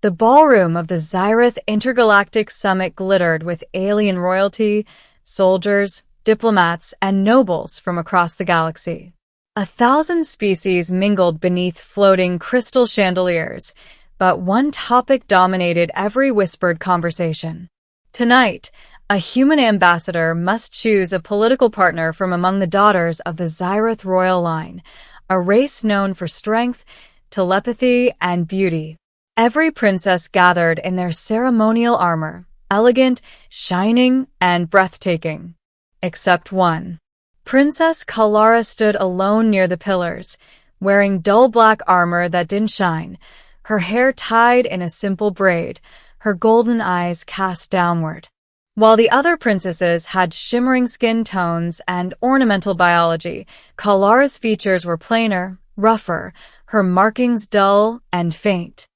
The ballroom of the Xyrath Intergalactic Summit glittered with alien royalty, soldiers, diplomats, and nobles from across the galaxy. 1,000 species mingled beneath floating crystal chandeliers, but one topic dominated every whispered conversation. Tonight, a human ambassador must choose a political partner from among the daughters of the Xyrath royal line, a race known for strength, telepathy, and beauty. Every princess gathered in their ceremonial armor, elegant, shining, and breathtaking. Except one. Princess Kalara stood alone near the pillars, wearing dull black armor that didn't shine, her hair tied in a simple braid, her golden eyes cast downward. While the other princesses had shimmering skin tones and ornamental biology, Kalara's features were plainer, rougher, her markings dull and faint.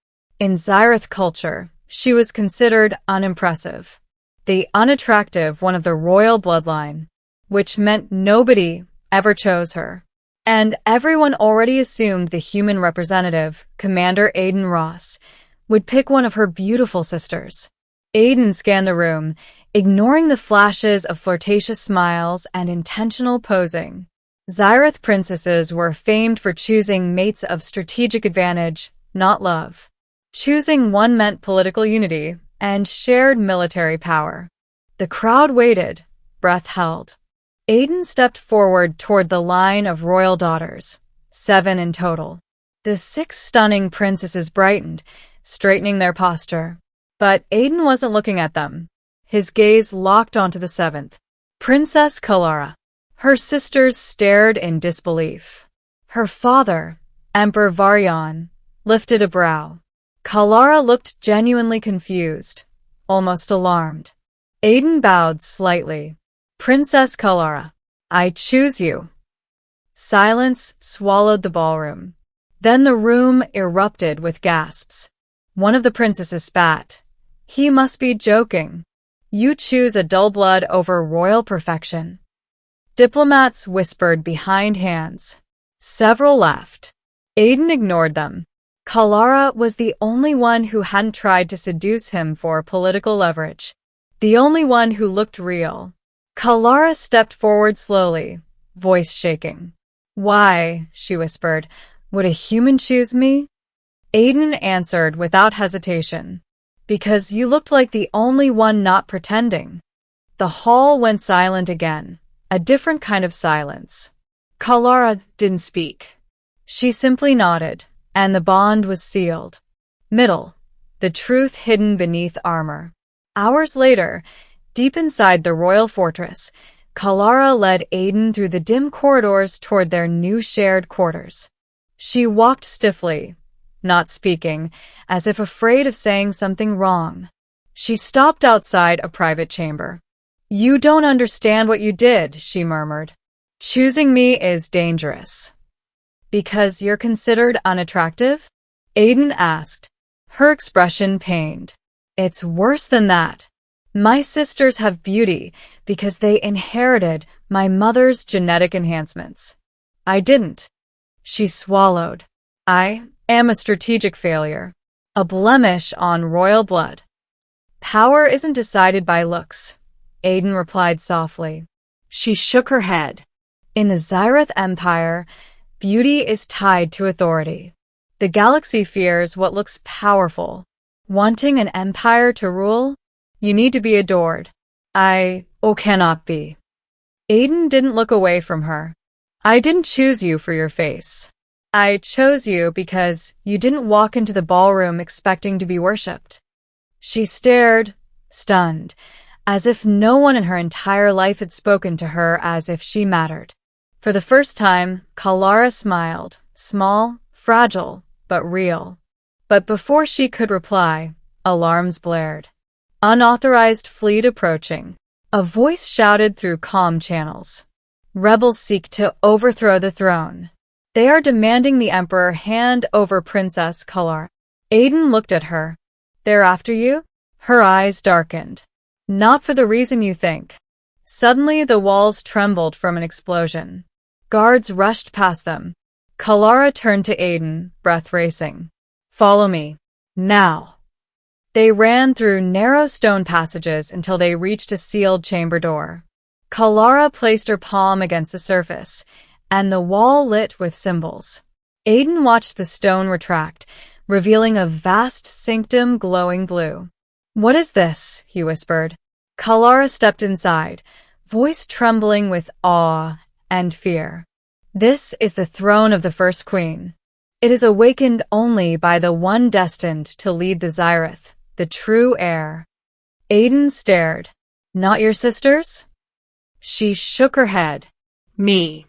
In Xyrath culture, she was considered unimpressive. The unattractive one of the royal bloodline, which meant nobody ever chose her. And everyone already assumed the human representative, Commander Aiden Ross, would pick one of her beautiful sisters. Aiden scanned the room, ignoring the flashes of flirtatious smiles and intentional posing. Xyrath princesses were famed for choosing mates of strategic advantage, not love. Choosing one meant political unity and shared military power. The crowd waited, breath held. Aiden stepped forward toward the line of royal daughters, 7 in total. The 6 stunning princesses brightened, straightening their posture. But Aiden wasn't looking at them. His gaze locked onto the 7th, Princess Kalara. Her sisters stared in disbelief. Her father, Emperor Varyan, lifted a brow. Kalara looked genuinely confused, almost alarmed. Aiden bowed slightly. Princess Kalara, I choose you. Silence swallowed the ballroom. Then the room erupted with gasps. One of the princesses spat. He must be joking. You choose a dull blood over royal perfection. Diplomats whispered behind hands. Several laughed. Aiden ignored them. Kalara was the only one who hadn't tried to seduce him for political leverage. The only one who looked real. Kalara stepped forward slowly, voice shaking. Why, she whispered, would a human choose me? Aiden answered without hesitation. Because you looked like the only one not pretending. The hall went silent again, a different kind of silence. Kalara didn't speak. She simply nodded, and the bond was sealed. Middle, the truth hidden beneath armor. Hours later, deep inside the royal fortress, Kalara led Aiden through the dim corridors toward their new shared quarters. She walked stiffly, not speaking, as if afraid of saying something wrong. She stopped outside a private chamber. You don't understand what you did, she murmured. Choosing me is dangerous. Because you're considered unattractive? Aiden asked, her expression pained. It's worse than that. My sisters have beauty because they inherited my mother's genetic enhancements. I didn't. She swallowed. I am a strategic failure, a blemish on royal blood. Power isn't decided by looks, Aiden replied softly. She shook her head. In the Xyrath Empire, beauty is tied to authority. The galaxy fears what looks powerful. Wanting an empire to rule, you need to be adored. Cannot be. Aiden didn't look away from her. I didn't choose you for your face. I chose you because you didn't walk into the ballroom expecting to be worshipped. She stared, stunned, as if no one in her entire life had spoken to her as if she mattered. For the first time, Kalara smiled, small, fragile, but real. But before she could reply, alarms blared. Unauthorized fleet approaching. A voice shouted through comm channels. Rebels seek to overthrow the throne. They are demanding the Emperor hand over Princess Kalara. Aiden looked at her. They're after you? Her eyes darkened. Not for the reason you think. Suddenly the walls trembled from an explosion. Guards rushed past them. Kalara turned to Aiden, breath racing. Follow me. Now. They ran through narrow stone passages until they reached a sealed chamber door. Kalara placed her palm against the surface, and the wall lit with symbols. Aiden watched the stone retract, revealing a vast sanctum glowing blue. "What is this?" he whispered. Kalara stepped inside, voice trembling with awe and fear. "This is the throne of the First Queen. It is awakened only by the one destined to lead the Zyrith, the true heir." Aiden stared. "Not your sisters?" She shook her head. "Me."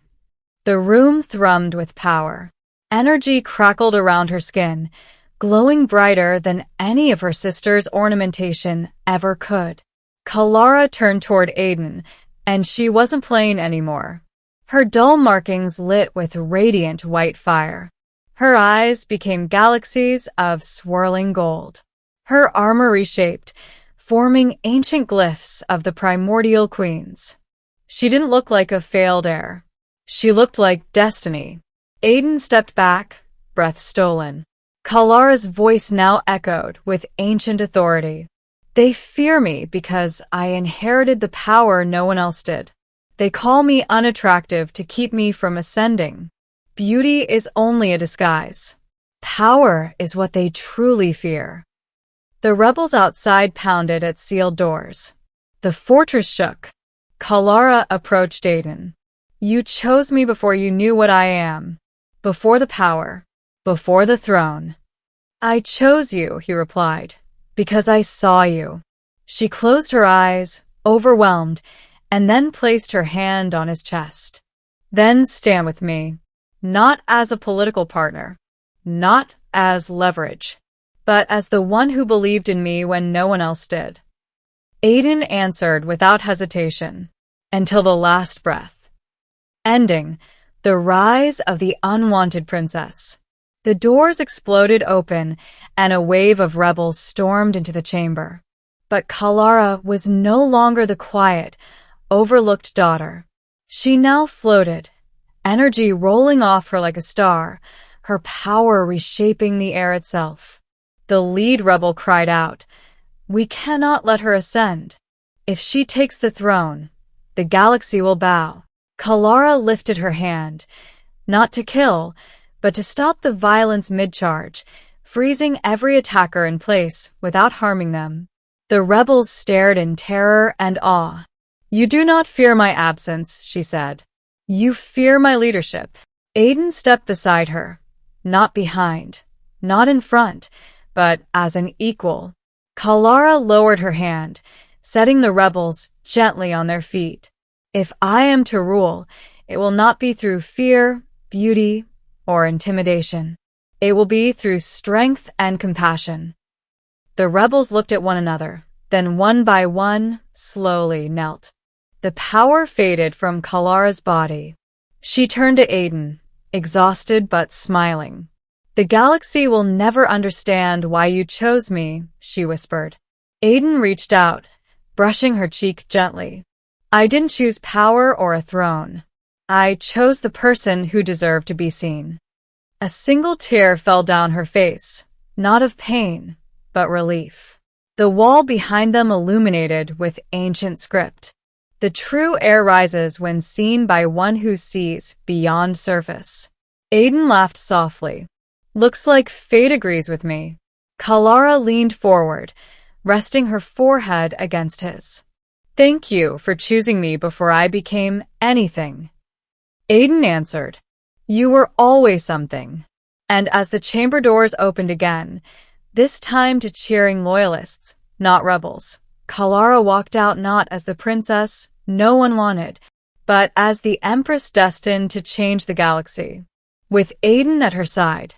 The room thrummed with power. Energy crackled around her skin, glowing brighter than any of her sisters' ornamentation ever could. Kalara turned toward Aiden, and she wasn't playing anymore. Her dull markings lit with radiant white fire. Her eyes became galaxies of swirling gold. Her armor reshaped, forming ancient glyphs of the primordial queens. She didn't look like a failed heir. She looked like destiny. Aiden stepped back, breath stolen. Kalara's voice now echoed with ancient authority. "They fear me because I inherited the power no one else did. They call me unattractive to keep me from ascending. Beauty is only a disguise. Power is what they truly fear." The rebels outside pounded at sealed doors. The fortress shook. Kalara approached Aiden. "You chose me before you knew what I am. Before the power. Before the throne." "I chose you," he replied, "because I saw you." She closed her eyes, overwhelmed, and then placed her hand on his chest. "Then stand with me, not as a political partner, not as leverage, but as the one who believed in me when no one else did." Aiden answered without hesitation, until the last breath. Ending, the rise of the unwanted princess. The doors exploded open, and a wave of rebels stormed into the chamber. But Kalara was no longer the quiet, overlooked daughter. She now floated, energy rolling off her like a star, her power reshaping the air itself. The lead rebel cried out, "We cannot let her ascend. If she takes the throne, the galaxy will bow." Kalara lifted her hand, not to kill, but to stop the violence mid-charge, freezing every attacker in place without harming them. The rebels stared in terror and awe. "You do not fear my absence," she said. "You fear my leadership." Aiden stepped beside her, not behind, not in front, but as an equal. Kalara lowered her hand, setting the rebels gently on their feet. "If I am to rule, it will not be through fear, beauty, or intimidation. It will be through strength and compassion." The rebels looked at one another, then one by one, slowly knelt. The power faded from Kalara's body. She turned to Aiden, exhausted but smiling. "The galaxy will never understand why you chose me," she whispered. Aiden reached out, brushing her cheek gently. "I didn't choose power or a throne. I chose the person who deserved to be seen." A single tear fell down her face, not of pain, but relief. The wall behind them illuminated with ancient script. "The true heir rises when seen by one who sees beyond surface." Aiden laughed softly. "Looks like fate agrees with me." Kalara leaned forward, resting her forehead against his. "Thank you for choosing me before I became anything." Aiden answered, "You were always something." And as the chamber doors opened again, this time to cheering loyalists, not rebels, Kalara walked out not as the princess no one wanted, but as the empress destined to change the galaxy. With Aiden at her side,